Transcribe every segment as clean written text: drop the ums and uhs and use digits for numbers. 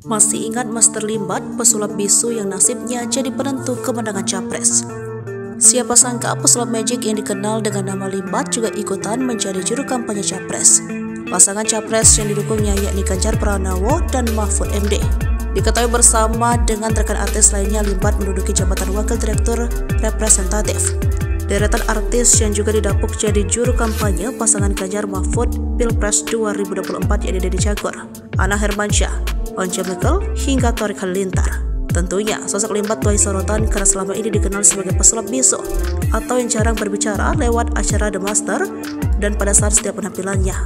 Masih ingat Master Limbat, pesulap bisu yang nasibnya jadi penentu kemenangan Capres? Siapa sangka pesulap magic yang dikenal dengan nama Limbat juga ikutan menjadi juru kampanye Capres. Pasangan Capres yang didukungnya yakni Ganjar Pranowo dan Mahfud MD. Diketahui bersama dengan rekan artis lainnya, Limbat menduduki jabatan Wakil Direktur Representatif. Deretan artis yang juga didapuk jadi juru kampanye pasangan Ganjar Mahfud Pilpres 2024 yakni Deddy Cagur, Anna Hermansyah, Once Mekel, hingga Thoriq Halilintar. Tentunya sosok Limbat tuai sorotan karena selama ini dikenal sebagai pesulap bisu atau yang jarang berbicara lewat acara The Master dan pada saat setiap penampilannya.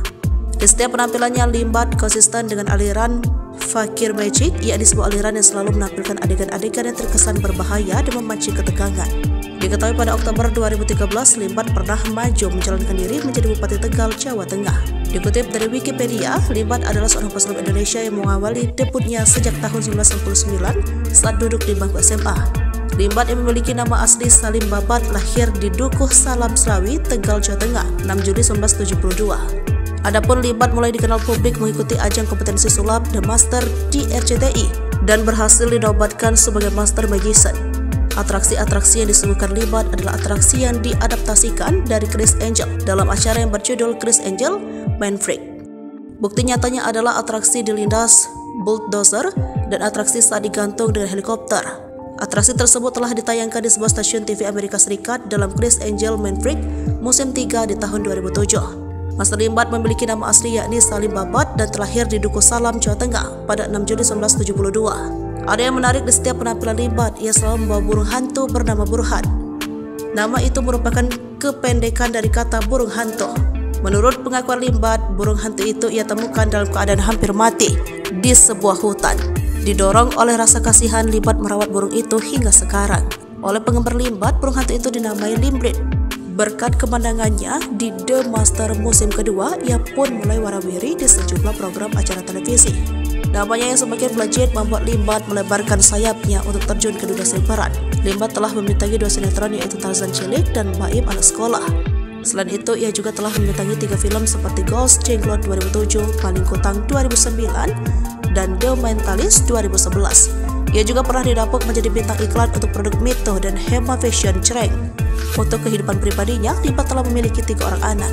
Di setiap penampilannya, Limbat konsisten dengan aliran Fakir Magic, yakni sebuah aliran yang selalu menampilkan adegan-adegan yang terkesan berbahaya dan memancing ketegangan. Diketahui pada Oktober 2013, Limbat pernah maju mencalonkan diri menjadi Bupati Tegal, Jawa Tengah. Dikutip dari Wikipedia, Limbat adalah seorang pesulap Indonesia yang mengawali debutnya sejak tahun 1999 saat duduk di bangku SMA. Limbat yang memiliki nama asli Salim Babat lahir di Dukuh Salam Slawi, Tegal, Jawa Tengah, 6 Juli 1972. Adapun Limbat mulai dikenal publik mengikuti ajang kompetensi sulap The Master di RCTI dan berhasil dinobatkan sebagai Master Magician. Atraksi-atraksi yang disuguhkan Limbat adalah atraksi yang diadaptasikan dari Criss Angel dalam acara yang berjudul Criss Angel Mind Freak. Bukti nyatanya adalah atraksi dilindas bulldozer dan atraksi saat digantung dengan helikopter. Atraksi tersebut telah ditayangkan di sebuah stasiun TV Amerika Serikat dalam Criss Angel Mind Freak musim 3 di tahun 2007. Master Limbat memiliki nama asli yakni Salim Babat dan terlahir di Dukuh Salam, Jawa Tengah pada 6 Juli 1972. Ada yang menarik di setiap penampilan Limbat, ia selalu membawa burung hantu bernama Burhan. Nama itu merupakan kependekan dari kata burung hantu. Menurut pengakuan Limbat, burung hantu itu ia temukan dalam keadaan hampir mati di sebuah hutan. Didorong oleh rasa kasihan, Limbat merawat burung itu hingga sekarang. Oleh penggemar Limbat, burung hantu itu dinamai Limbrit. Berkat kemenangannya di The Master musim kedua, ia pun mulai warawiri di sejumlah program acara televisi. Namanya yang semakin melejit membuat Limbat melebarkan sayapnya untuk terjun ke dunia seliweran. Limbat telah membintangi 2 sinetron yaitu Tarzan Cilik dan Baim Anak Sekolah. Selain itu, ia juga telah membintangi 3 film seperti Ghost, Jenglot 2007, Paling Kutang 2009, dan The Mentalist 2011. Ia juga pernah didapuk menjadi bintang iklan untuk produk Mito dan Hema Fashion Cereng. Untuk kehidupan pribadinya, Limbat telah memiliki 3 orang anak.